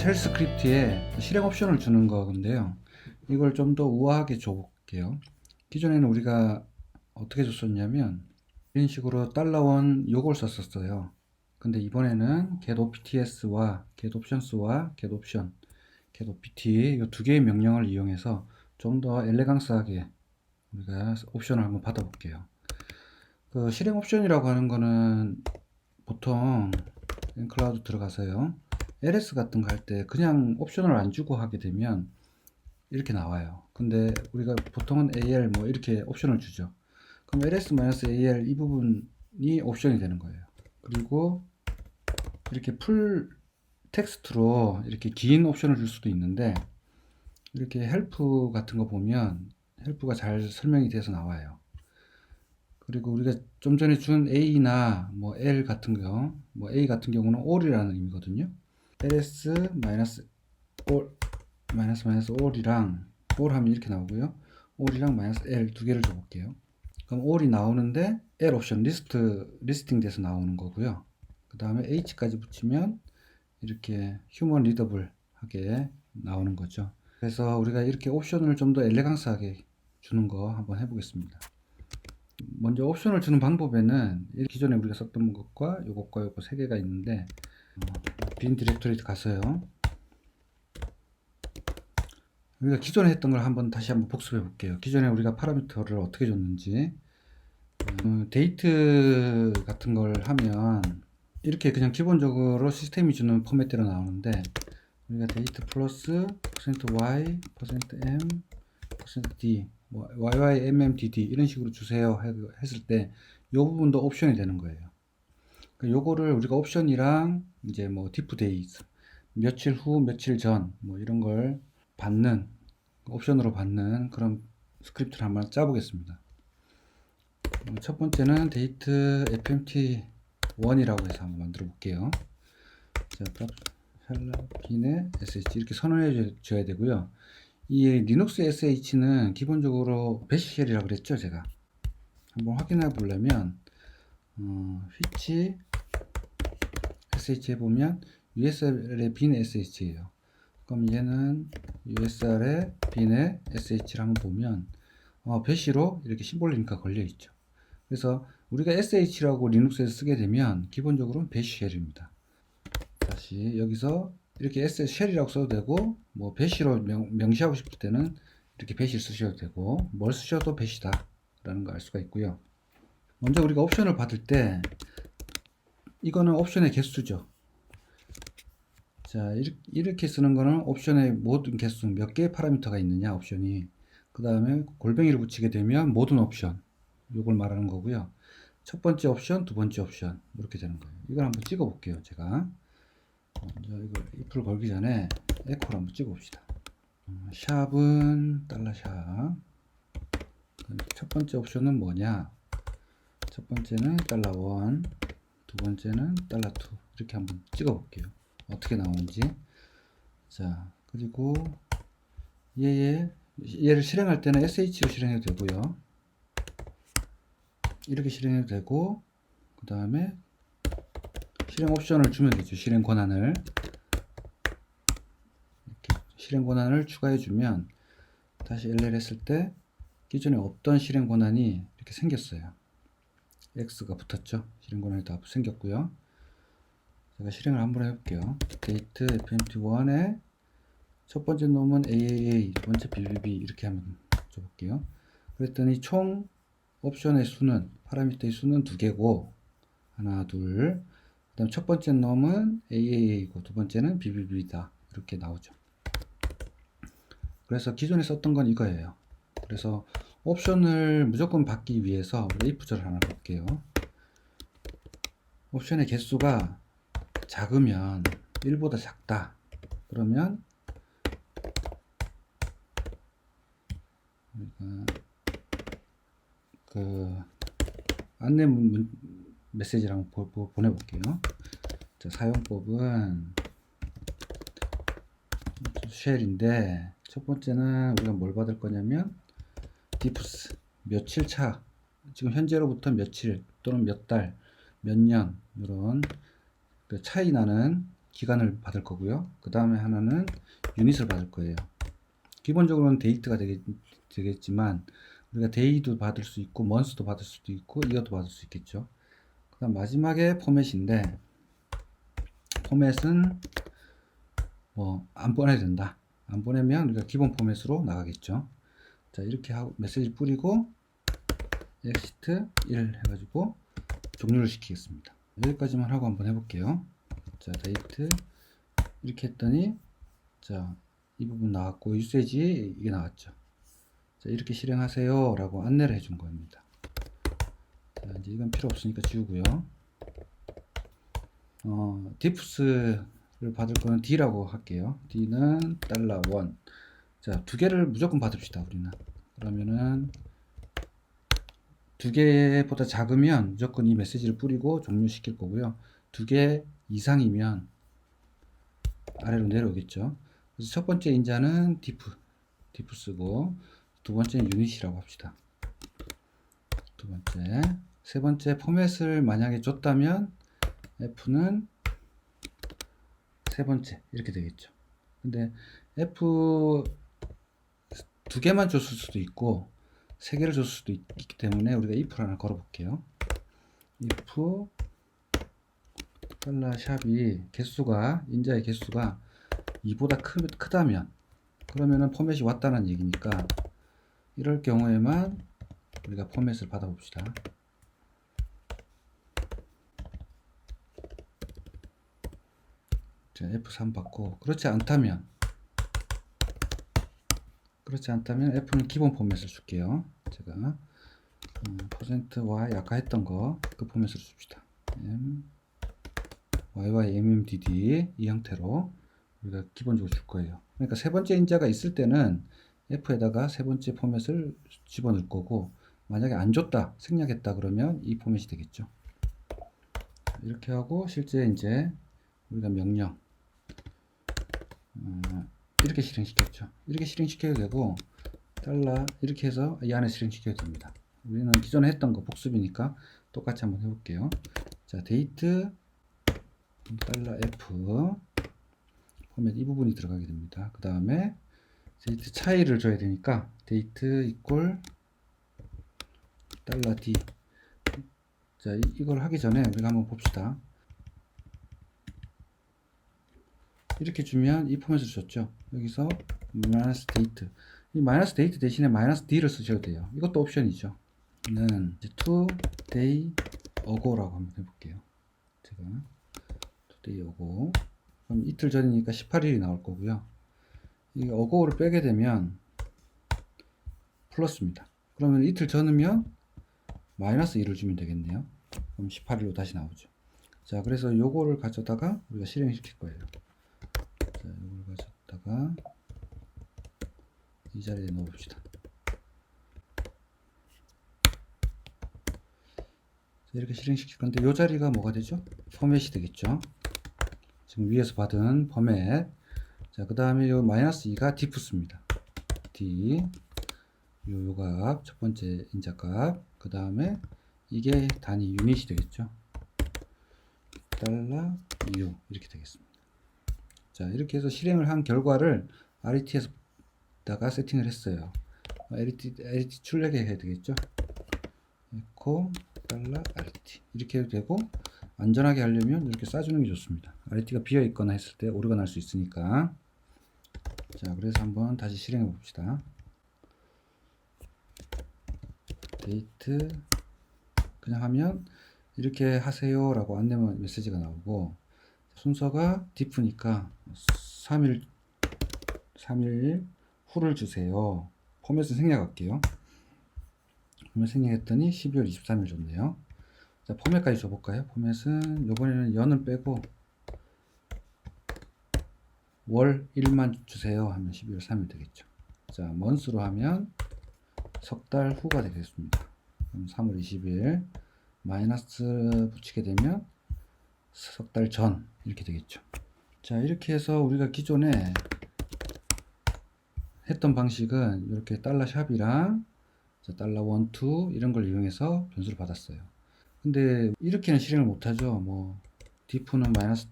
쉘 스크립트에 실행 옵션을 주는 건데요. 이걸 좀 더 우아하게 줘볼게요. 기존에는 우리가 어떻게 줬었냐면 이런 식으로 $1 요걸 썼었어요. 근데 이번에는 getOpts와 getOptions와 getOption, getOpt 이 두 개의 명령을 이용해서 좀 더 엘레강스하게 우리가 옵션을 한번 받아볼게요. 그 실행 옵션이라고 하는 거는 보통 클라우드 들어가서요. LS 같은 거 할 때 그냥 옵션을 안 주고 하게 되면 이렇게 나와요. 근데 우리가 보통은 AL 뭐 이렇게 옵션을 주죠. 그럼 LS-AL 이 부분이 옵션이 되는 거예요. 그리고 이렇게 풀 텍스트로 이렇게 긴 옵션을 줄 수도 있는데 이렇게 헬프 같은 거 보면 헬프가 잘 설명이 돼서 나와요. 그리고 우리가 좀 전에 준 A나 뭐 L 같은 거, 뭐 A 같은 경우는 all이라는 의미거든요. ls all all이랑 all 하면 이렇게 나오고요. all이랑 -l 두 개를 줘볼게요. 그럼 all이 나오는데 L 옵션 리스팅 돼서 나오는 거고요. 그 다음에 h까지 붙이면 이렇게 휴먼 리더블하게 나오는 거죠. 그래서 우리가 이렇게 옵션을 좀 더 엘레강스하게 주는 거 한번 해보겠습니다. 먼저 옵션을 주는 방법에는 기존에 우리가 썼던 것과 요것과 요거 세 개가 있는데 빈 디렉토리 가서요. 우리가 기존에 했던 걸 다시 한번 복습해 볼게요. 기존에 우리가 파라미터를 어떻게 줬는지 데이트 같은 걸 하면 이렇게 그냥 기본적으로 시스템이 주는 포맷대로 나오는데 우리가 데이트 플러스 %y, %m, %d 뭐 YYMMDD 이런 식으로 주세요 했을 때 이 부분도 옵션이 되는 거예요. 요거를 우리가 옵션이랑 이제 뭐 diff days 며칠 후 며칠 전 뭐 이런 걸 받는 옵션으로 받는 그런 스크립트를 한번 짜보겠습니다. 첫 번째는 date fmt1이라고 해서 한번 만들어 볼게요. 자, 빈의 sh 이렇게 선언해 줘야 되고요. 이 리눅스 sh는 기본적으로 배시쉘이라고 그랬죠, 제가. 한번 확인해 보려면 which sh 해보면 usr의 빈 sh예요. 그럼 얘는 usr의 빈의 sh를 한번 보면 배시로 이렇게 심볼링크가 걸려 있죠. 그래서 우리가 sh라고 리눅스에서 쓰게 되면 기본적으로 배시쉘입니다. 다시 여기서 이렇게 쉘이라고 써도 되고 뭐 배시로 명시하고 싶을 때는 이렇게 배시를 쓰셔도 되고 뭘 쓰셔도 배시다 라는 거 알 수가 있고요. 먼저 우리가 옵션을 받을 때 이거는 옵션의 개수죠. 자, 이렇게 쓰는 거는 옵션의 모든 개수 몇 개의 파라미터가 있느냐 옵션이. 그 다음에 골뱅이를 붙이게 되면 모든 옵션 이걸 말하는 거고요. 첫 번째 옵션, 두 번째 옵션 이렇게 되는 거예요. 이걸 한번 찍어 볼게요. 제가 먼저 이걸 if를 걸기 전에 에코를 한번 찍어 봅시다. 샵은 $샵. 첫 번째 옵션은 뭐냐? 첫 번째는 $1, 두 번째는 $2 이렇게 한번 찍어 볼게요. 어떻게 나오는지. 자, 그리고 얘를 실행할 때는 sh로 실행해도 되고요. 이렇게 실행해도 되고, 그 다음에 실행 옵션을 주면 되죠. 실행 권한을. 이렇게 실행 권한을 추가해 주면 다시 LL 했을 때 기존에 없던 실행 권한이 이렇게 생겼어요. X가 붙었죠. 실행 권한이 다 생겼고요. 제가 실행을 한번 해볼게요. 데이트 fmt1에 첫 번째 놈은 AAA, 두 번째 BBB 이렇게 한번 줘볼게요. 그랬더니 총 옵션의 수는 파라미터의 수는 두 개고 하나, 둘. 그 다음 첫 번째 놈은 AAA이고 두 번째는 BBB다 이렇게 나오죠. 그래서 기존에 썼던 건 이거예요. 그래서 옵션을 무조건 받기 위해서 if절을 하나 볼게요. 옵션의 개수가 작으면 1보다 작다 그러면 우리가 그 안내 메시지를 한번 보내볼게요. 자, 사용법은 쉘인데 첫 번째는 우리가 뭘 받을 거냐면 diffs 며칠 차 지금 현재로부터 며칠 또는 몇 달, 몇 년 이런 그 차이 나는 기간을 받을 거고요. 그 다음에 하나는 유닛을 받을 거예요. 기본적으로는 데이트가 되겠지만 우리가 데이도 받을 수 있고 먼스도 받을 수도 있고 이어도 받을 수 있겠죠. 그 다음 마지막에 포맷인데, 포맷은 뭐 안 보내야 된다. 안 보내면 우리가 기본 포맷으로 나가겠죠. 자, 이렇게 하고 메시지 뿌리고 엑시트 1 해가지고 종료를 시키겠습니다. 여기까지만 하고 한번 해볼게요. 자, 데이트 이렇게 했더니, 자, 이 부분 나왔고 유세지 이게 나왔죠. 자, 이렇게 실행하세요 라고 안내를 해준 겁니다. 자, 이제 이건 필요 없으니까 지우고요. 디프스를 받을 거는 D라고 할게요. D는 $1. 자, 두 개를 무조건 받읍시다, 우리는. 그러면은 두 개보다 작으면 무조건 이 메시지를 뿌리고 종료시킬 거고요. 두 개 이상이면 아래로 내려오겠죠. 그래서 첫 번째 인자는 디프 쓰고, 두 번째는 유닛이라고 합시다. 두 번째. 세 번째 포맷을 만약에 줬다면 F는 세 번째 이렇게 되겠죠. 근데 F 두 개만 줬을 수도 있고 세 개를 줬을 수도 있기 때문에 우리가 if 하나 걸어 볼게요. if 샵이 개수가, 인자의 개수가 2보다 크다면, 그러면은 포맷이 왔다는 얘기니까 이럴 경우에만 우리가 포맷을 받아 봅시다. 자, F3 받고, 그렇지 않다면 F는 기본 포맷을 줄게요. 제가 %y 아까 했던 거 그 포맷으로 줍시다. YYMMDD 이 형태로 우리가 기본적으로 줄 거예요. 그러니까 세 번째 인자가 있을 때는 F에다가 세 번째 포맷을 집어넣을 거고, 만약에 안 줬다, 생략했다 그러면 이 포맷이 되겠죠. 이렇게 하고 실제 이제 우리가 명령 이렇게 실행시켰죠. 이렇게 실행시켜도 되고 이렇게 해서 이 안에 실행시켜도 됩니다. 우리는 기존에 했던 거 복습이니까 똑같이 한번 해볼게요. 자, 데이트 $F 포맷 이 부분이 들어가게 됩니다. 그 다음에 데이트 차이를 줘야 되니까 데이트 이퀄 $D. 자, 이걸 하기 전에 우리가 한번 봅시다. 이렇게 주면 이 포맷을 줬죠. 여기서 마이너스 데이트, 이 마이너스 데이트 대신에 마이너스 D를 쓰셔도 돼요. 이것도 옵션이죠. 는 to day ago라고 한번 해볼게요. 제가 to day ago, 그럼 이틀 전이니까 18일이 나올 거고요. 이 ago를 빼게 되면 플러스입니다. 그러면 이틀 전이면 마이너스 1을 주면 되겠네요. 그럼 18일로 다시 나오죠. 자, 그래서 요거를 가져다가 우리가 실행시킬 거예요. 자, 이걸 가져다가 이 자리에 넣어봅시다. 이렇게 실행시킬 건데 이 자리가 뭐가 되죠? 포맷이 되겠죠. 지금 위에서 받은 포맷. 자, 그 다음에 요 마이너스 2가 디프스입니다. D 요 값, 첫 번째 인자값. 그 다음에 이게 단위 유닛이 되겠죠. $U 이렇게 되겠습니다. 자, 이렇게 해서 실행을 한 결과를 RET에다가 세팅을 했어요. RET 출력해 해야 되겠죠. echo $RET 이렇게 해도 되고, 안전하게 하려면 이렇게 쏴주는 게 좋습니다. RET가 비어 있거나 했을 때 오류가 날 수 있으니까. 자, 그래서 한번 다시 실행해 봅시다. 데이트 그냥 하면 이렇게 하세요 라고 안내 메시지가 나오고, 순서가 diff니까 3일 후를 주세요. 포맷은 생략할게요. 포맷 생략했더니 12월 23일 줬네요. 자, 포맷까지 줘볼까요? 포맷은 요번에는 연을 빼고 월 1만 주세요 하면 12월 3일 되겠죠. 자, 먼스로 하면 석 달 후가 되겠습니다. 그럼 3월 20일 마이너스 붙이게 되면 석 달 전 이렇게 되겠죠. 자, 이렇게 해서 우리가 기존에 했던 방식은 이렇게 $샵이랑 $1, 2 이런 걸 이용해서 변수를 받았어요. 근데 이렇게는 실행을 못하죠. 뭐 diff는 마이너스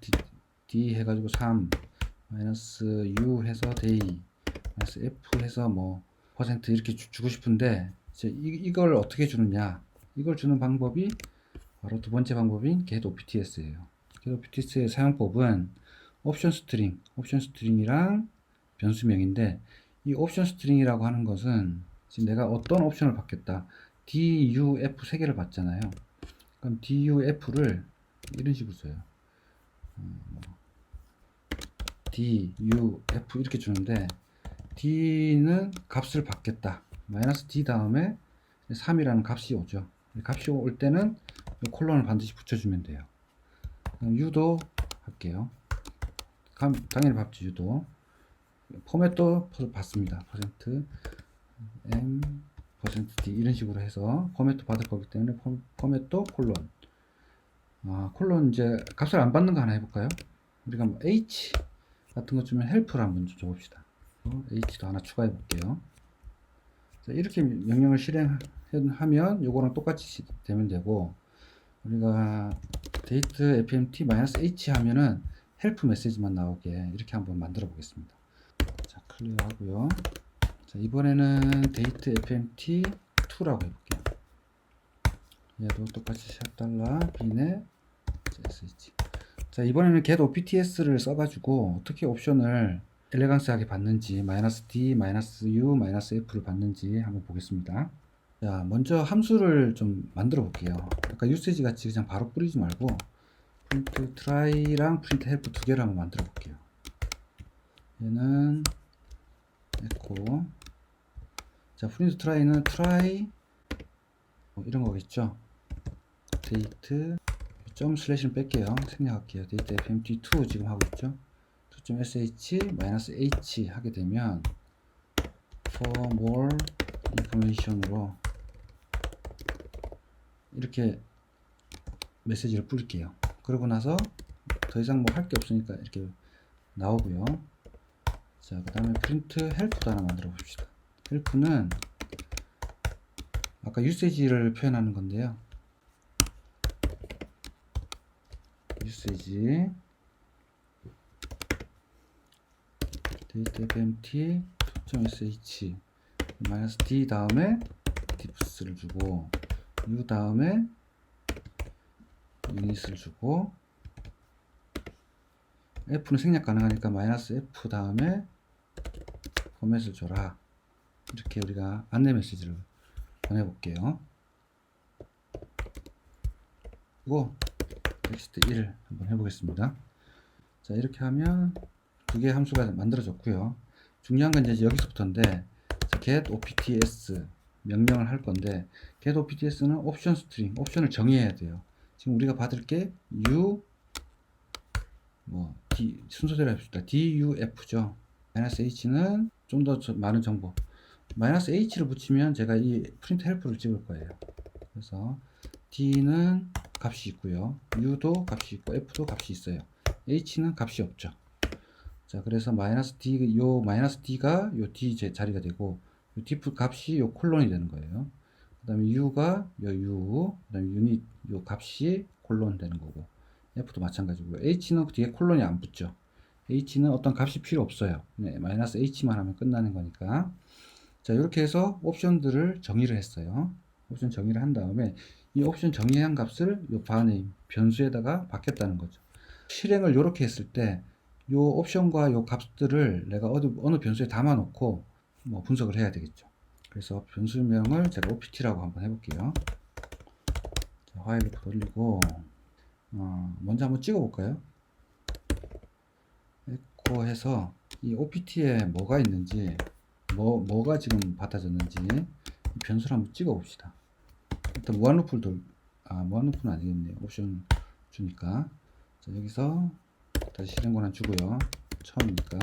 D 해가지고 3 마이너스 U 해서 데이 마이너스 F 해서 뭐 퍼센트 이렇게 주고 싶은데 이제 이걸 어떻게 주느냐, 이걸 주는 방법이 바로 두 번째 방법인 get opts예요. get opts의 사용법은 옵션 스트링이랑 변수명인데, 이 옵션 스트링이라고 하는 것은 지금 내가 어떤 옵션을 받겠다, DUF 세 개를 받잖아요. 그럼 DUF를 이런 식으로 써요. DUF 이렇게 주는데, D는 값을 받겠다. 마이너스 D 다음에 3이라는 값이 오죠. 값이 올 때는 콜론을 반드시 붙여주면 돼요. U도 할게요. 당연히 받죠. U도. 포맷도 받습니다. %M, %D 이런 식으로 해서 포맷도 받을 거기 때문에 포맷도 콜론. 콜론 이제 값을 안 받는 거 하나 해볼까요? 우리가 뭐 H 같은 것 주면 헬프를 한번 줘봅시다. H도 하나 추가해 볼게요. 자, 이렇게 명령을 실행하면 요거랑 똑같이 되면 되고, 우리가 date fmt-h 하면은 헬프 메시지만 나오게 이렇게 한번 만들어 보겠습니다. 자, 클리어 하고요. 자, 이번에는 date fmt2라고 해볼게요. 얘도 똑같이 샵 $bnet sh. 자, 이번에는 get opts를 써가지고 어떻게 옵션을 엘레강스하게 받는지, -d, -u, -f를 받는지 한번 보겠습니다. 자, 먼저 함수를 좀 만들어 볼게요. 아까 유세지 같이 그냥 바로 뿌리지 말고 print try랑 print help 두 개를 한번 만들어 볼게요. 얘는 echo. 자, print try는 try 이런 거겠죠. date 점 슬래시는 뺄게요. 생략할게요. date fmt2 지금 하고 있죠. .sh -h 하게 되면 for more information으로 이렇게 메시지를 뿌릴게요. 그러고 나서 더 이상 뭐 할 게 없으니까 이렇게 나오고요. 자, 그 다음에 print help도 하나 만들어 봅시다. help는 아까 usage를 표현하는 건데요. usage date fmt .sh -d 다음에 diffs를 주고 u 다음에 unit을 주고 f는 생략 가능하니까 -f 다음에 포맷을 줘라. 이렇게 우리가 안내 메시지를 보내볼게요. 그리고 텍스트 1 한번 해보겠습니다. 자, 이렇게 하면 두 개의 함수가 만들어졌고요. 중요한 건 이제 여기서부터인데, get opts 명령을 할 건데, get opts는 옵션 스트링, 옵션을 정의해야 돼요. 지금 우리가 받을 게 u 뭐 d 순서대로 해봅시다. duf죠. -h는 좀 더 많은 정보. -h를 붙이면 제가 이 print help를 찍을 거예요. 그래서 d는 값이 있고요, u도 값이 있고 f도 값이 있어요. h는 값이 없죠. 자, 그래서 -d, 요 -d가 요 d 자리가 되고, 요 diff 값이 요 콜론이 되는 거예요. 그 다음에 u가 요 u, 그 다음에 unit 요 값이 콜론 되는 거고, f도 마찬가지고요. h는 뒤에 콜론이 안 붙죠. h는 어떤 값이 필요 없어요. 네, -h만 하면 끝나는 거니까. 자, 이렇게 해서 옵션들을 정의를 했어요. 옵션 정의를 한 다음에 이 옵션 정의한 값을 요 바네임 변수에다가 받겠다는 거죠. 실행을 이렇게 했을 때 요 옵션과 요 값들을 내가 어느 변수에 담아 놓고 뭐 분석을 해야 되겠죠. 그래서 변수명을 제가 opt라고 한번 해볼게요. 자, 화일을 돌리고 먼저 한번 찍어 볼까요? 에코 해서 이 opt에 뭐가 있는지, 뭐가 지금 받아졌는지 변수를 한번 찍어 봅시다. 일단 무한루프를 무한루프는 아니겠네요. 옵션 주니까. 자, 여기서 다시 실행 권한 주고요. 처음이니까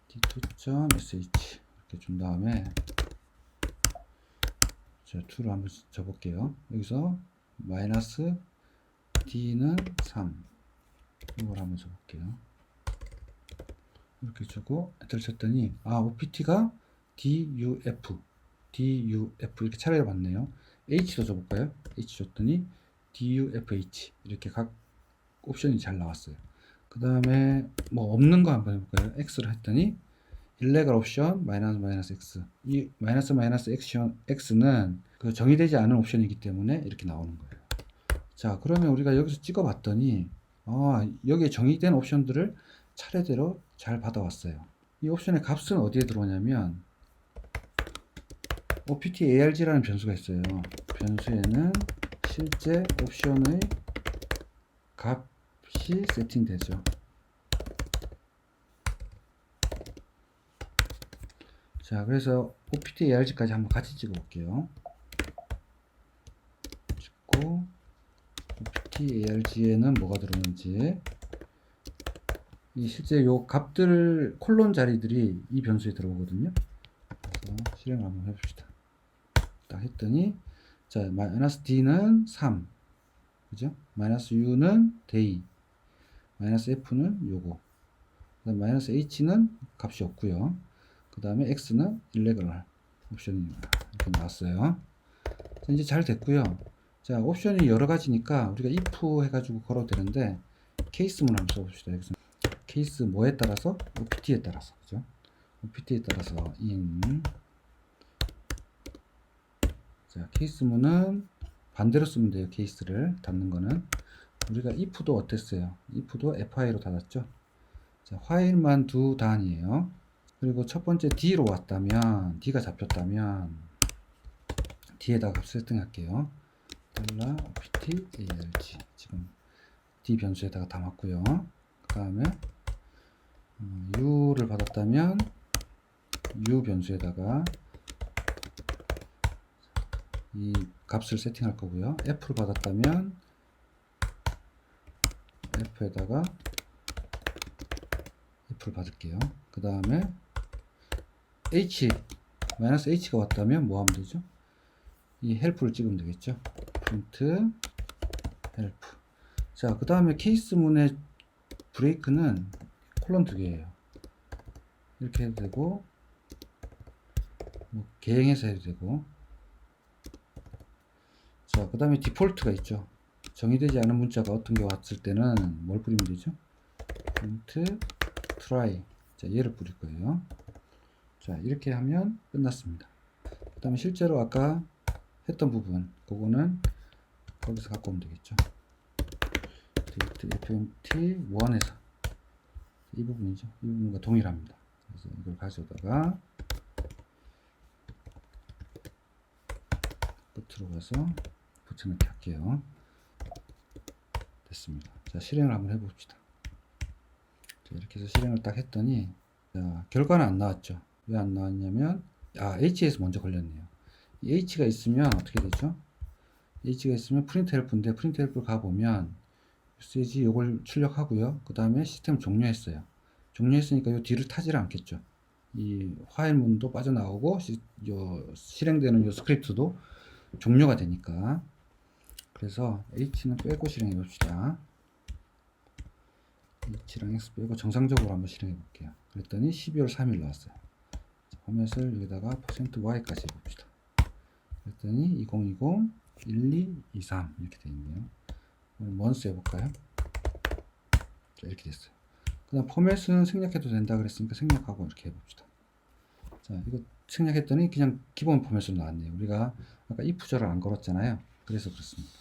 d2.sh 이렇게 준 다음에 자, 2를 한번 줘볼게요. 여기서 마이너스 d는 3 이걸 한번 줘볼게요. 이렇게 주고 엔터를 쳤더니 opt가 duf 이렇게 차례를 받네요. h도 줘볼까요? h 줬더니 dufh 이렇게 각 옵션이 잘 나왔어요. 그 다음에 뭐 없는 거 한번 해볼까요? x를 했더니 일레갈 옵션 마이너스 x. 이 마이너스 x는 그 정의되지 않은 옵션이기 때문에 이렇게 나오는 거예요. 자, 그러면 우리가 여기서 찍어봤더니 여기에 정의된 옵션들을 차례대로 잘 받아왔어요. 이 옵션의 값은 어디에 들어오냐면 optarg라는 변수가 있어요. 변수에는 실제 옵션의 값이 세팅되죠. 자, 그래서 optarg까지 한번 같이 찍어 볼게요. 찍고 optarg에는 뭐가 들어오는지, 이 실제 요 값들 콜론 자리들이 이 변수에 들어오거든요. 그래서 실행을 한번 해봅시다. 딱 했더니 자, 마이너스 d는 3, 그죠? 마이너스 u는 day, 마이너스 f는 요거, 그다음 마이너스 h는 값이 없고요. 그 다음에 x는 irregular 옵션이 이렇게 나왔어요. 자, 이제 잘 됐고요. 자, 옵션이 여러 가지니까 우리가 if 해가지고 걸어도 되는데 케이스문 한번 써봅시다. 여기서 케이스 뭐에 따라서? opt에 따라서, 그죠? opt에 따라서 in. 자, 케이스문은 반대로 쓰면 돼요. 케이스를 닫는 거는. 우리가 if도 어땠어요? if도 fi로 닫았죠? 자, while만 두 단이에요. 그리고 첫 번째 d로 왔다면, d가 잡혔다면 d에다가 값 세팅할게요. $optarg 지금 d 변수에다가 담았고요. 그 다음에 u를 받았다면 u 변수에다가 이 값을 세팅할 거고요. f를 받았다면 f에다가 f를 받을게요. 그 다음에 마이너스 h가 왔다면 뭐 하면 되죠? 이 help를 찍으면 되겠죠. print help. 자, 그 다음에 케이스문의 브레이크는 콜론 두 개예요. 이렇게 해도 되고, 뭐 개행해서 해도 되고. 자, 그 다음에 디폴트가 있죠. 정의되지 않은 문자가 어떤 게 왔을 때는 뭘 뿌리면 되죠? print try. 자, 얘를 뿌릴 거예요. 자, 이렇게 하면 끝났습니다. 그 다음에 실제로 아까 했던 부분, 그거는 거기서 갖고 오면 되겠죠. fmt1에서 이 부분이죠. 이 부분과 동일합니다. 그래서 이걸 가져다가 끝으로 가서 붙여넣기 할게요. 됐습니다. 자, 실행을 한번 해봅시다. 자, 이렇게 해서 실행을 딱 했더니, 자, 결과는 안 나왔죠. 왜 안 나왔냐면, h에서 먼저 걸렸네요. 이 h가 있으면 어떻게 되죠? h가 있으면 프린트 헬프인데, 프린트 헬프를 가보면, 유세지 요걸 출력하고요. 그 다음에 시스템 종료했어요. 종료했으니까 요 뒤를 타지를 않겠죠. 이 화일문도 빠져나오고, 실행되는 요 스크립트도 종료가 되니까. 그래서 h는 빼고 실행해 봅시다. h랑 x 빼고 정상적으로 한번 실행해 볼게요. 그랬더니 12월 3일 나왔어요. 포맷을 여기다가 %y까지 해봅시다. 그랬더니 2020 1223 이렇게 되어 있네요. 먼스 해볼까요? 자, 이렇게 됐어요. 그 다음 포맷은 생략해도 된다 그랬으니까 생략하고 이렇게 해봅시다. 자, 이거 생략했더니 그냥 기본 포맷으로 나왔네요. 우리가 아까 if 절을 안 걸었잖아요. 그래서 그렇습니다.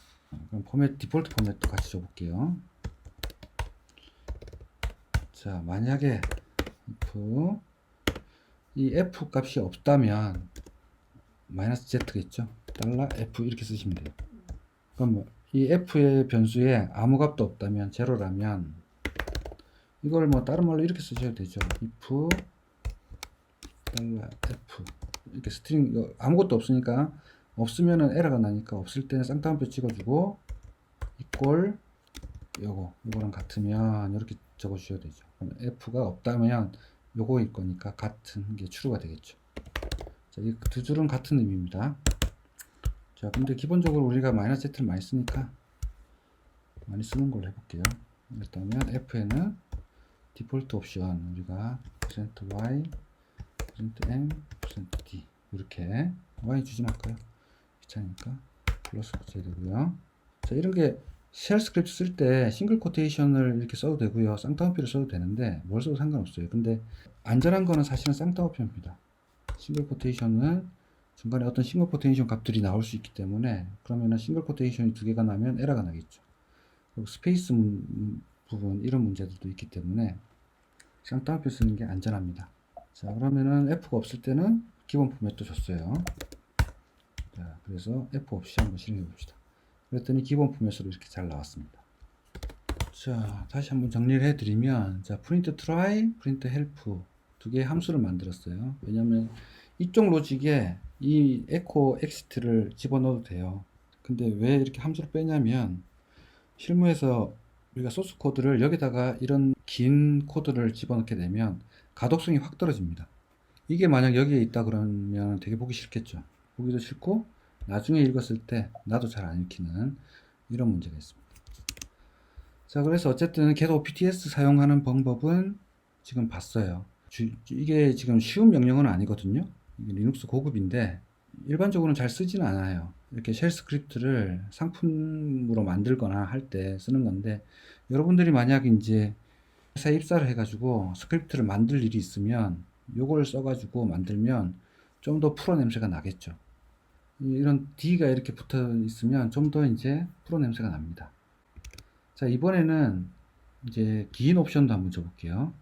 그럼 포맷, 디폴트 포맷도 같이 줘볼게요. 자, 만약에 if 이 f 값이 없다면 마이너스 z겠죠. $f 이렇게 쓰시면 돼요. 그럼 이 f의 변수에 아무 값도 없다면 제로라면 이걸 뭐 다른 말로 이렇게 쓰셔도 되죠. if $f 이렇게 스트링 아무것도 없으니까, 없으면은 에러가 나니까 없을 때는 쌍따옴표 찍어주고 이꼴 요거랑 같으면 이렇게 적어 주셔야 되죠. 그럼 f가 없다면 요거일 거니까 같은 게 true가 되겠죠. 자, 이 두 줄은 같은 의미입니다. 자, 근데 기본적으로 우리가 마이너스 z를 많이 쓰니까 많이 쓰는 걸로 해볼게요. 일단은 f에는 디폴트 옵션 우리가 %y, %m, %d 이렇게 y 주지 말까요? 귀찮으니까 플러스 붙여야 되고요. 자, 이런 게 쉘 스크립트 쓸 때 싱글 코테이션을 이렇게 써도 되고요. 쌍따옴표를 써도 되는데 뭘 써도 상관없어요. 근데 안전한 거는 사실은 쌍따옴표입니다. 싱글 코테이션은 중간에 어떤 싱글 코테이션 값들이 나올 수 있기 때문에 그러면은 싱글 코테이션이 두 개가 나면 에러가 나겠죠. 그리고 스페이스 부분 이런 문제들도 있기 때문에 쌍따옴표 쓰는 게 안전합니다. 자, 그러면은 F가 없을 때는 기본 포맷도 줬어요. 자, 그래서 F 없이 한번 실행해 봅시다. 그랬더니 기본 포맷으로 이렇게 잘 나왔습니다. 자, 다시 한번 정리를 해드리면, 자, print try, print help 두 개의 함수를 만들었어요. 왜냐면 이쪽 로직에 이 echo exit를 집어넣어도 돼요. 근데 왜 이렇게 함수를 빼냐면 실무에서 우리가 소스 코드를 여기다가 이런 긴 코드를 집어넣게 되면 가독성이 확 떨어집니다. 이게 만약 여기에 있다 그러면 되게 보기 싫겠죠. 보기도 싫고 나중에 읽었을 때 나도 잘 안 읽히는 이런 문제가 있습니다. 자, 그래서 어쨌든 get OPTS 사용하는 방법은 지금 봤어요. 이게 지금 쉬운 명령어는 아니거든요. 이게 리눅스 고급인데 일반적으로는 잘 쓰지는 않아요. 이렇게 쉘 스크립트를 상품으로 만들거나 할 때 쓰는 건데 여러분들이 만약 이제 회사에 입사를 해가지고 스크립트를 만들 일이 있으면 요걸 써가지고 만들면 좀 더 프로 냄새가 나겠죠. 이런 D가 이렇게 붙어 있으면 좀 더 이제 프로 냄새가 납니다. 자, 이번에는 이제 긴 옵션도 한번 줘볼게요.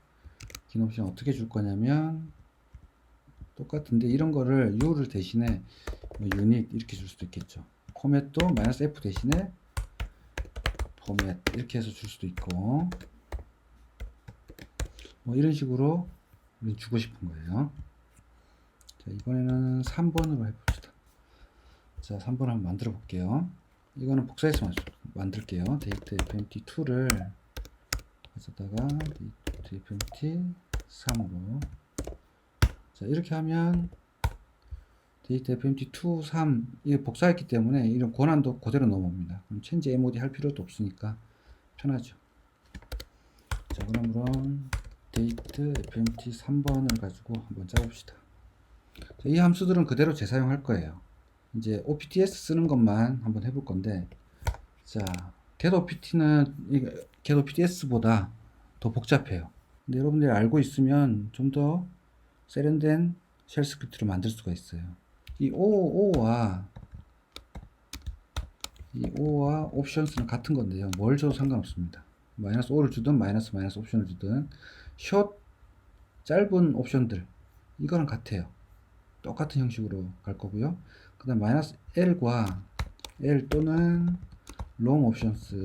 긴 옵션 어떻게 줄 거냐면 똑같은데 이런 거를 U를 대신에 뭐 유닛 이렇게 줄 수도 있겠죠. 포맷도 -F 대신에 포맷 이렇게 해서 줄 수도 있고 뭐 이런 식으로 주고 싶은 거예요. 자, 이번에는 3번으로 해봅시다. 자, 3번 한번 만들어 볼게요. 이거는 복사해서 만들게요. 데이트 fmt2를 가져다가 데이트 fmt3으로 자, 이렇게 하면 데이트 fmt2 3 이게 복사했기 때문에 이런 권한도 그대로 넘어옵니다. 그럼 change mod 할 필요도 없으니까 편하죠. 자, 그러면 데이트 fmt 3번을 가지고 한번 짜봅시다. 자, 이 함수들은 그대로 재사용할 거예요. 이제 OPTS 쓰는 것만 한번 해볼 건데, 자, get OPTS보다 더 복잡해요. 근데 여러분들이 알고 있으면 좀 더 세련된 쉘 스크립트를 만들 수가 있어요. 이 O와 옵션스는 같은 건데요. 뭘 줘도 상관없습니다. -5를 주든 마이너스 옵션을 주든 숏 짧은 옵션들 이거랑 같아요. 똑같은 형식으로 갈 거고요. 그 다음 -L과 L 또는 long options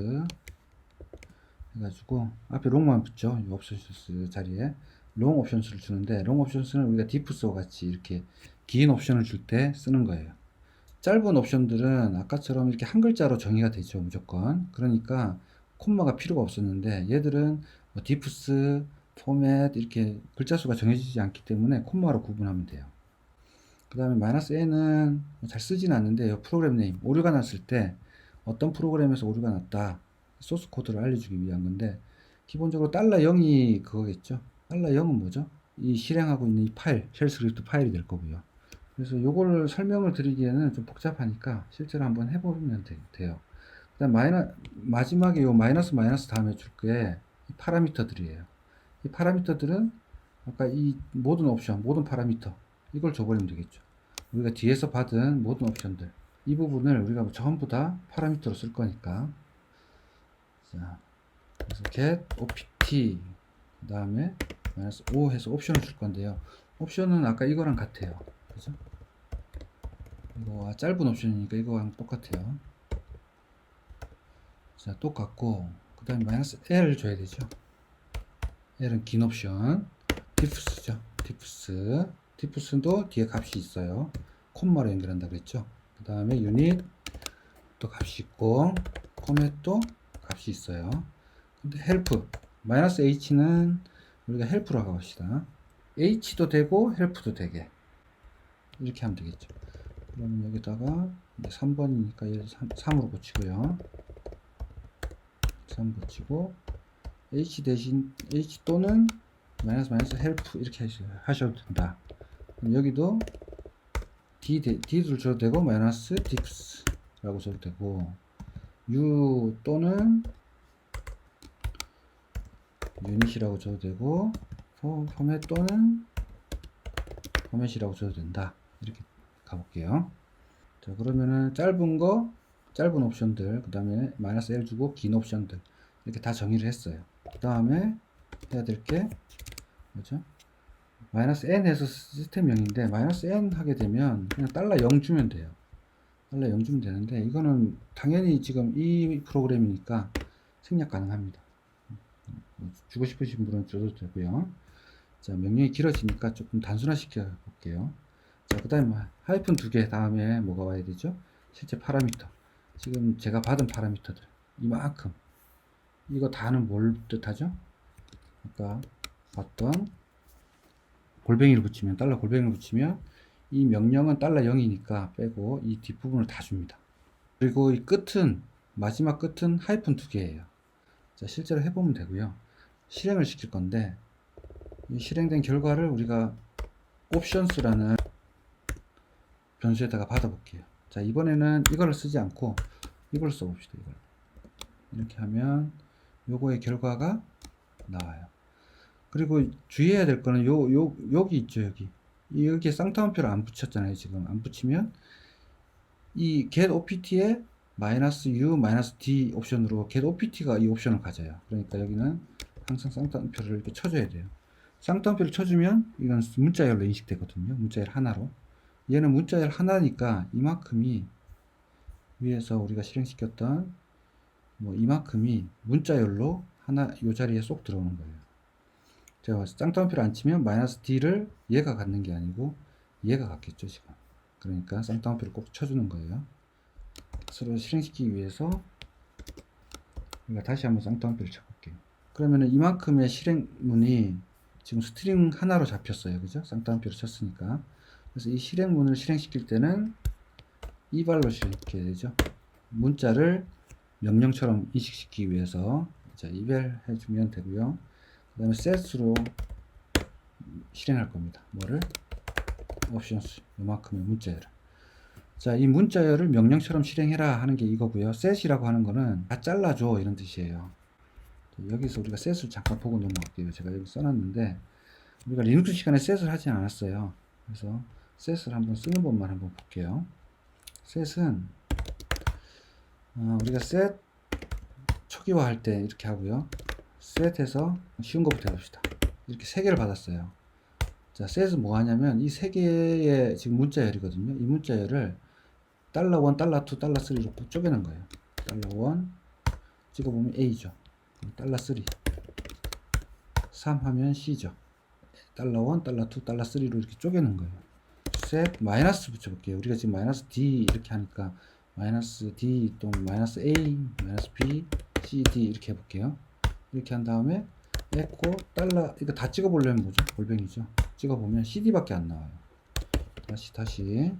해가지고 앞에 long만 붙죠. 이 options 자리에 long options를 주는데 long options는 우리가 diffs와 같이 이렇게 긴 옵션을 줄 때 쓰는 거예요. 짧은 옵션들은 아까처럼 이렇게 한 글자로 정의가 되죠. 무조건. 그러니까 콤마가 필요가 없었는데 얘들은 뭐 diffs, format 이렇게 글자 수가 정해지지 않기 때문에 콤마로 구분하면 돼요. 그 다음에 -n은 잘 쓰진 않는데 프로그램 네임 오류가 났을 때 어떤 프로그램에서 오류가 났다 소스 코드를 알려주기 위한 건데 기본적으로 $0이 그거겠죠. $0은 뭐죠? 이 실행하고 있는 이 파일 쉘 스크립트 파일이 될 거고요. 그래서 요거를 설명을 드리기에는 좀 복잡하니까 실제로 한번 해보면 돼요. 그다음 마지막에 요 마이너스 다음에 줄 게 파라미터들이에요. 이 파라미터들은 아까 이 모든 옵션, 모든 파라미터 이걸 줘버리면 되겠죠. 우리가 뒤에서 받은 모든 옵션들 이 부분을 우리가 전부 다 파라미터로 쓸 거니까 자, 그래서 get opt 그 다음에 -5 해서 옵션을 줄 건데요. 옵션은 아까 이거랑 같아요. 그죠? 이거와 짧은 옵션이니까 이거랑 똑같아요. 자, 똑같고 그 다음에 -L 줘야 되죠. L은 긴 옵션 diffs죠. diffs도 뒤에 값이 있어요. 콤마로 연결한다 그랬죠. 그 다음에 유닛 또 값이 있고 포맷도 값이 있어요. 근데 help -h는 우리가 help로 하고 합시다. h도 되고 help도 되게 이렇게 하면 되겠죠. 그러면 여기다가 3번이니까 3으로 고치고요. 3 고치고 h 대신 h 또는 help 이렇게 하셔도 된다. 그럼 여기도 d를 줘도 되고 -diffs라고 써도 되고 U 또는 유닛이라고 줘도 되고 포맷 또는 포맷이라고 줘도 된다. 이렇게 가볼게요. 자, 그러면은 짧은 옵션들, 그 다음에 -L 주고 긴 옵션들 이렇게 다 정의를 했어요. 그 다음에 해야 될 게 뭐죠? -N 해서 시스템명인데 -N 하게 되면 그냥 $0 주면 돼요. $0 주면 되는데 이거는 당연히 지금 이 프로그램이니까 생략 가능합니다. 주고 싶으신 분은 줘도 되고요. 자, 명령이 길어지니까 조금 단순화 시켜 볼게요. 자, 그 다음에 하이픈 2개 다음에 뭐가 와야 되죠? 실제 파라미터. 지금 제가 받은 파라미터들 이만큼, 이거 다는 뭘 뜻하죠? 아까 봤던 골뱅이를 붙이면, 달러 골뱅이를 붙이면 이 명령은 $0이니까 빼고 이 뒷부분을 다 줍니다. 그리고 이 끝은, 마지막 끝은 하이픈 2개예요. 자, 실제로 해보면 되고요. 실행을 시킬 건데 이 실행된 결과를 우리가 옵션스라는 변수에다가 받아볼게요. 자, 이번에는 이거를 쓰지 않고 이걸 써봅시다. 이걸 이렇게 하면 요거의 결과가 나와요. 그리고 주의해야 될 거는 여기 있죠. 여기에 쌍따옴표를 안 붙였잖아요. 지금 안 붙이면 이 get opt에 -u -d 옵션으로 get opt가 이 옵션을 가져요. 그러니까 여기는 항상 쌍따옴표를 이렇게 쳐줘야 돼요. 쌍따옴표를 쳐주면 이건 문자열로 인식되거든요. 문자열 하나로. 얘는 문자열 하나니까 이만큼이 위에서 우리가 실행시켰던 뭐 이만큼이 문자열로 하나 요 자리에 쏙 들어오는 거예요. 제가 쌍따옴표를 안 치면 -d를 얘가 갖는 게 아니고 얘가 갖겠죠 지금. 그러니까 쌍따옴표를 꼭 쳐주는 거예요. 서로 실행시키기 위해서 우리가 다시 한번 쌍따옴표를 쳐볼게요. 그러면은 이만큼의 실행문이 지금 스트링 하나로 잡혔어요. 그죠? 쌍따옴표를 쳤으니까. 그래서 이 실행문을 실행시킬 때는 이발로 실행시켜야 되죠. 문자를 명령처럼 인식시키기 위해서 자, 이별 해주면 되고요. 그 다음에 set으로 실행할 겁니다. 뭐를? options 요만큼의 문자열을. 자, 이 문자열을 명령처럼 실행해라 하는 게 이거고요. set이라고 하는 거는 다 잘라줘 이런 뜻이에요. 여기서 우리가 set을 잠깐 보고 넘어갈게요. 제가 여기 써놨는데 우리가 리눅스 시간에 set을 하지 않았어요. 그래서 set을 한번 쓰는 법만 한번 볼게요. set은 우리가 set 초기화 할 때 이렇게 하고요. set에서 쉬운 것부터 해봅시다. 이렇게 3개를 받았어요. 자, set은 뭐 하냐면 이 3개의 지금 문자열이거든요. 이 문자열을 $1, $2, $3로 쪼개는 거예요. $1 찍어보면 A죠. $3 3 하면 C죠. $1, $2, $3로 이렇게 쪼개는 거예요. set 마이너스 붙여볼게요. 우리가 지금 -D 이렇게 하니까 -D 또는 -A, -B, C, D 이렇게 해볼게요. 이렇게 한 다음에 echo 달러 이거 다 찍어보려면 뭐죠? 골뱅이죠. 찍어보면 CD밖에 안 나와요. 다시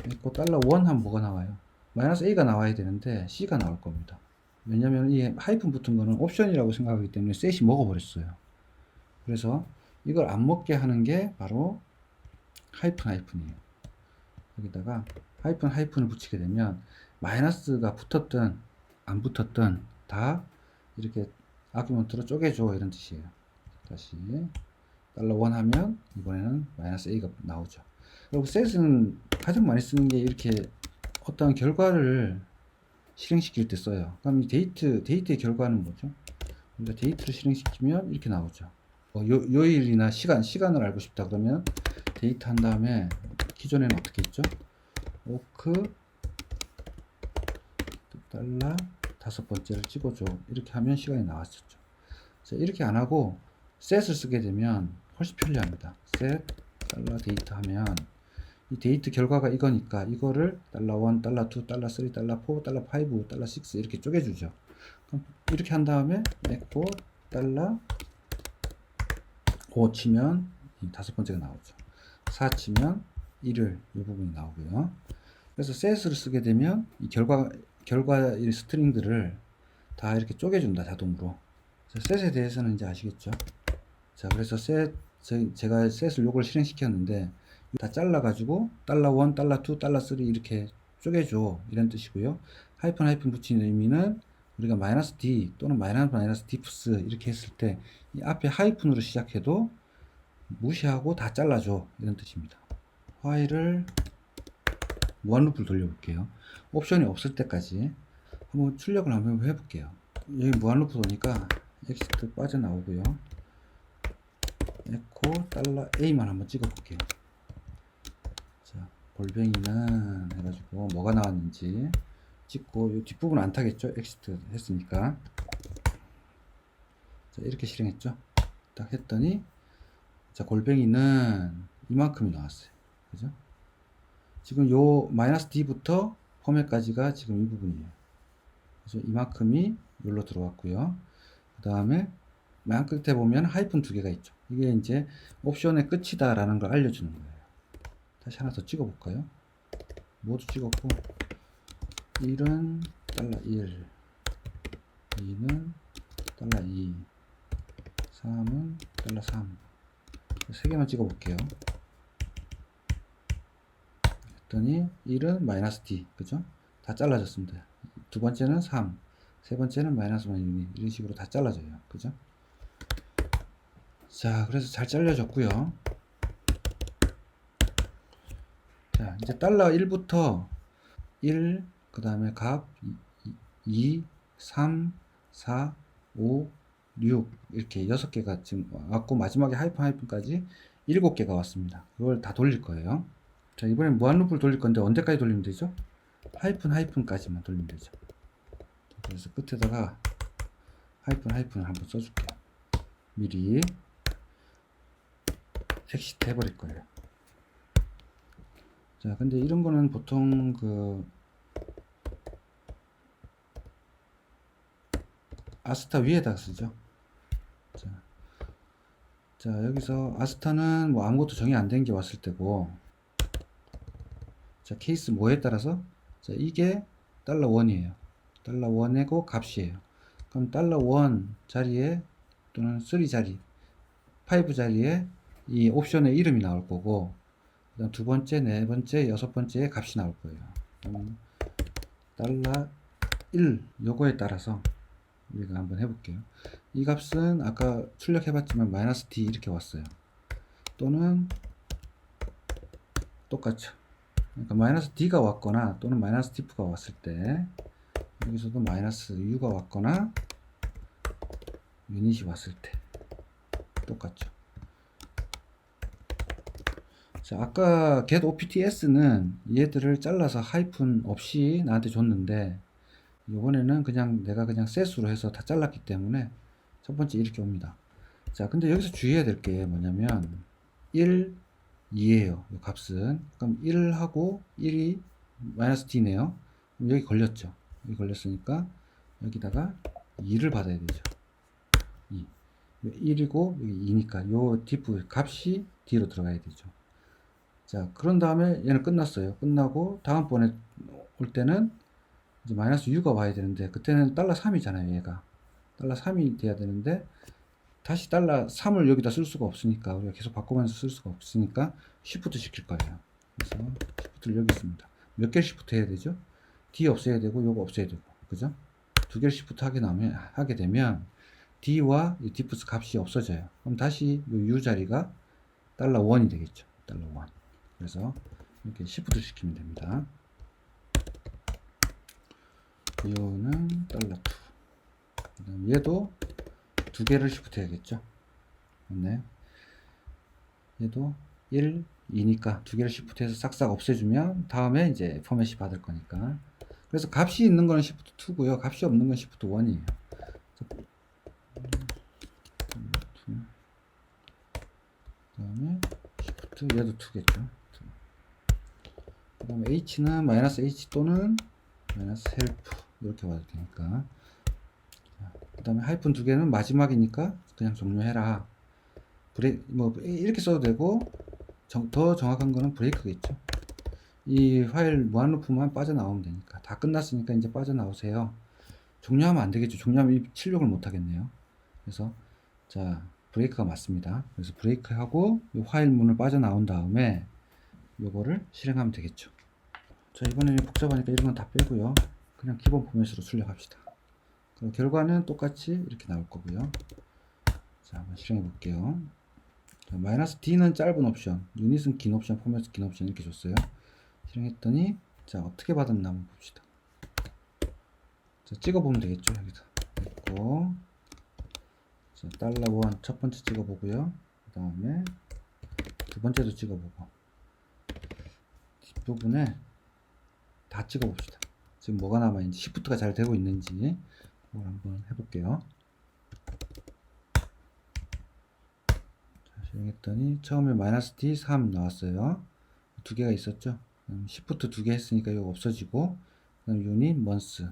echo $1 하면 뭐가 나와요? -A가 나와야 되는데 C가 나올 겁니다. 왜냐면 이 하이픈 붙은 거는 옵션이라고 생각하기 때문에 셋이 먹어버렸어요. 그래서 이걸 안 먹게 하는 게 바로 하이픈이에요. 여기다가 하이픈을 붙이게 되면 마이너스가 붙었든 안 붙었든 다 이렇게 아규먼트로 쪼개줘 이런 뜻이에요. 다시 $1 하면 이번에는 -a가 나오죠. 그리고 set은 가장 많이 쓰는 게 이렇게 어떤 결과를 실행시킬 때 써요. 그럼 이 데이트의 결과는 뭐죠? 우리가 데이트를 실행시키면 이렇게 나오죠. 요일이나 시간을 알고 싶다 그러면 데이트 한 다음에 기존에는 어떻게 했죠? 오크 달러 5번째를 찍어줘. 이렇게 하면 시간이 나왔었죠. 자, 이렇게 안 하고 set을 쓰게 되면 훨씬 편리합니다. set 달러 데이트 하면 이 데이트 결과가 이거니까 이거를 $1, $2, $3, $4, $5, $6 이렇게 쪼개주죠. 그럼 이렇게 한 다음에 echo 달러 5 치면 이 5번째가 나오죠. 4 치면 1을 이 부분이 나오고요. 그래서 set을 쓰게 되면 이 결과의 스트링들을 다 이렇게 쪼개준다 자동으로. set에 대해서는 이제 아시겠죠? 자, 그래서 제가 set을 요걸 실행시켰는데 다 잘라가지고 $1, $2, $3 이렇게 쪼개줘 이런 뜻이고요. 하이픈 하이픈 붙이는 의미는 우리가 마이너스 D 또는 마이너스 디프스 이렇게 했을 때 이 앞에 하이픈으로 시작해도 무시하고 다 잘라줘 이런 뜻입니다. 화일을 무한루프를 돌려볼게요. 옵션이 없을 때까지 한번 출력을 한번 해볼게요. 여기 무한루프 도니까 엑시트 빠져나오고요. 에코 달러 A만 한번 찍어볼게요. 자, 골뱅이는 해가지고 뭐가 나왔는지 찍고 이 뒷부분 안 타겠죠? 엑시트 했으니까. 자, 이렇게 실행했죠? 딱 했더니 자, 골뱅이는 이만큼이 나왔어요. 그죠? 지금 요 마이너스 D부터 포맷까지가 지금 이 부분이에요. 그래서 이만큼이 여기로 들어왔고요. 그 다음에 맨 끝에 보면 하이픈 두 개가 있죠. 이게 이제 옵션의 끝이다 라는 걸 알려주는 거예요. 다시 하나 더 찍어 볼까요? 모두 찍었고 1은 달러 1, 2는 달러 2, 3은 달러 3. 세 개만 찍어 볼게요. 했더니 1은 마이너스 D, 그죠? 다 잘라졌습니다. 두 번째는 3, 세 번째는 마이너스 1, 이런 식으로 다 잘라져요. 그죠? 자, 그래서 잘 잘려졌고요. 자, 이제 달러 1부터 1, 그 다음에 값 2, 3, 4, 5, 6 이렇게 6개가 지금 왔고 마지막에 하이픈까지 7개가 왔습니다. 그걸 다 돌릴 거예요. 자, 이번엔 무한루프를 돌릴 건데 언제까지 돌리면 되죠? 하이픈까지만 돌리면 되죠. 그래서 끝에다가 하이픈을 한번 써줄게요. 미리 엑시트 해버릴 거예요. 자, 근데 이런 거는 보통 그 아스타 위에다 쓰죠. 자, 여기서 아스타는 뭐 아무것도 정의 안 된 게 왔을 때고, 자, 케이스 뭐에 따라서, 자, 이게 달러 원이에요. 달러 원이고 값이에요. 그럼 달러 원 자리에 또는 3 자리, 5 자리에 이 옵션의 이름이 나올 거고, 그다음 두 번째, 네 번째, 여섯 번째의 값이 나올 거예요. 달러 1 요거에 따라서 우리가 한번 해볼게요. 이 값은 아까 출력해봤지만 마이너스 D 이렇게 왔어요. 또는 똑같죠. 그러니까 마이너스 D가 왔거나 또는 마이너스 D가 왔을 때 여기서도 마이너스 U가 왔거나 유닛이 왔을 때 똑같죠. 자, 아까 get opts는 얘들을 잘라서 하이픈 없이 나한테 줬는데 이번에는 그냥 내가 그냥 셋으로 해서 다 잘랐기 때문에 첫 번째 이렇게 옵니다. 자, 근데 여기서 주의해야 될 게 뭐냐면 1, 2예요. 이 값은. 그럼 1하고 1이 마이너스 D네요. 그럼 여기 걸렸죠. 여기 걸렸으니까 여기다가 2를 받아야 되죠. 2. 1이고 여기 2니까 요 diff 값이 D로 들어가야 되죠. 자, 그런 다음에 얘는 끝났어요. 끝나고 다음번에 올 때는 이제 마이너스 U가 와야 되는데 그때는 달러 3이잖아요. 얘가 달러 3이 돼야 되는데 다시 달러 3을 여기다 쓸 수가 없으니까 우리가 계속 바꾸면서 쓸 수가 없으니까 시프트 시킬 거예요. 그래서 시프트를 여기 있습니다. 몇 개를 시프트 해야 되죠? D 없애야 되고 요거 없애야 되고, 그죠? 두 개를 시프트 하게 되면 D와 이 디프스 값이 없어져요. 그럼 다시 요 U 자리가 달러 1이 되겠죠. 달러 1. 그래서 이렇게 시프트 시키면 됩니다. 요는 달러 2. 그다음 얘도 두 개를 시프트 해야겠죠. 맞나요? 얘도 1, 2니까 두 개를 시프트 해서 싹싹 없애주면 다음에 이제 포맷이 받을 거니까. 그래서 값이 있는 거는 시프트 2고요. 값이 없는 건 시프트 1이에요. 그다음에 시프트 얘도 2겠죠. 그다음에 H는 마이너스 H 또는 마이너스 헬프 이렇게 와도 되니까. 그 다음에 하이픈 두 개는 마지막이니까 그냥 종료해라. 뭐 이렇게 써도 되고 더 정확한 거는 브레이크겠죠. 이 파일 무한루프만 빠져나오면 되니까. 다 끝났으니까 이제 빠져나오세요. 종료하면 안 되겠죠. 종료하면 출력을 못 하겠네요. 그래서 자, 브레이크가 맞습니다. 그래서 브레이크하고 이 파일 문을 빠져나온 다음에 요거를 실행하면 되겠죠. 자, 이번에는 복잡하니까 이런 건 다 빼고요. 그냥 기본 포맷으로 출력합시다. 그럼 결과는 똑같이 이렇게 나올 거고요. 자, 한번 실행해 볼게요. 자, 마이너스 D는 짧은 옵션, 유닛은 긴 옵션, 포맷은 긴 옵션 이렇게 줬어요. 실행했더니 자, 어떻게 받았나 한번 봅시다. 자, 찍어보면 되겠죠. 여기서 됐고, 자, $1 첫 번째 찍어보고요. 그 다음에 두 번째도 찍어보고, 뒷부분에 다 찍어봅시다. 지금 뭐가 남아있는지, 시프트가 잘 되고 있는지 그걸 한번 해볼게요. 자, 실행했더니 처음에 마이너스 D 3 나왔어요. 두 개가 있었죠. 시프트 두 개 했으니까 이거 없어지고, 그 다음 유닛, 먼스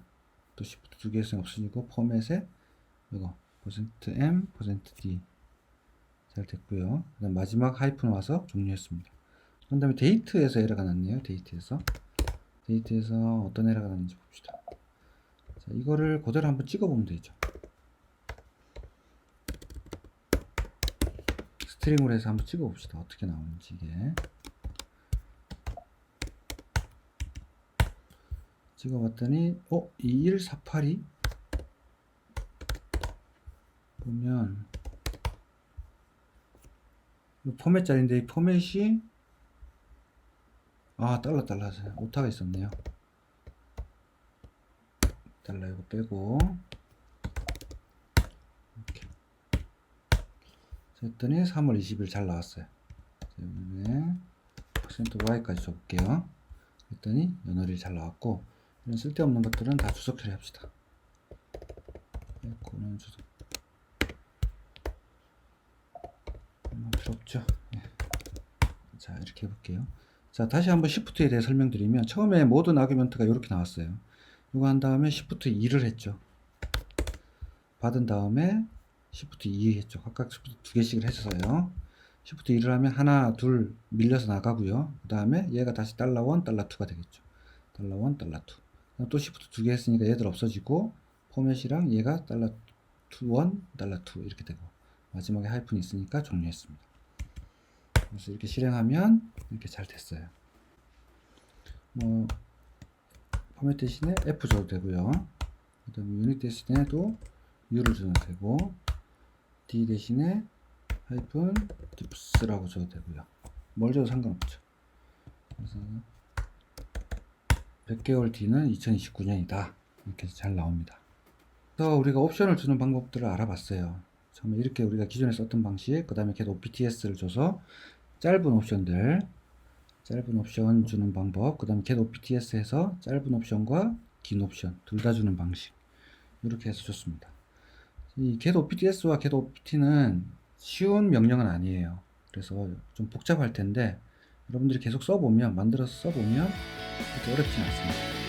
또 시프트 두 개 했으니까 없어지고, 포맷에 이거 %m, %d 잘 됐고요. 그 다음 마지막 하이픈 와서 종료했습니다. 그 다음에 데이트에서 에러가 났네요. 데이트에서 어떤 에러가 났는지 봅시다. 자, 이거를 그대로 한번 찍어보면 되죠. 스트링으로 해서 한번 찍어봅시다. 어떻게 나오는지 이게. 찍어봤더니 21482 보면 포맷 자리인데 이 포맷이 달러 오타가 있었네요. 달러 이거 빼고 이렇게 했더니 3월 20일 잘 나왔어요. 이번에 %y까지 줘볼게요. 했더니 연월일 잘 나왔고, 이런 쓸데없는 것들은 다 주석 처리합시다. 이거는 주석 필요 없죠. 네. 자, 이렇게 해볼게요. 자, 다시 한번 시프트에 대해 설명드리면, 처음에 모든 아규먼트가 이렇게 나왔어요. 이거 한 다음에 시프트 2를 했죠. 받은 다음에 시프트 2 했죠. 각각 시프트 두 개씩을 했어요. 시프트 2를 하면 하나, 둘 밀려서 나가고요. 그 다음에 얘가 다시 $1, $2가 되겠죠. $1, $2. 또 시프트 두 개 했으니까 얘들 없어지고, 포맷이랑 얘가 $2, $2 이렇게 되고, 마지막에 하이픈이 있으니까 종료했습니다. 그래서 이렇게 실행하면 이렇게 잘 됐어요. 뭐 포맷 대신에 F 줘도 되고요. 그 다음에 유닛 대신에도 U를 줘도 되고, D 대신에 하이픈 딥스라고 줘도 되고요. 뭘 줘도 상관없죠. 그래서 100개월 뒤는 2029년이다. 이렇게 잘 나옵니다. 그래서 우리가 옵션을 주는 방법들을 알아봤어요. 처음에 이렇게 우리가 기존에 썼던 방식, 그 다음에 get opts를 줘서 짧은 옵션 주는 방법, 그 다음에 get opts 해서 짧은 옵션과 긴 옵션 둘 다 주는 방식, 이렇게 해서 줬습니다. 이 get opts와 get opt는 쉬운 명령은 아니에요. 그래서 좀 복잡할 텐데 여러분들이 계속 써보면, 만들어서 써보면 그렇게 어렵진 않습니다.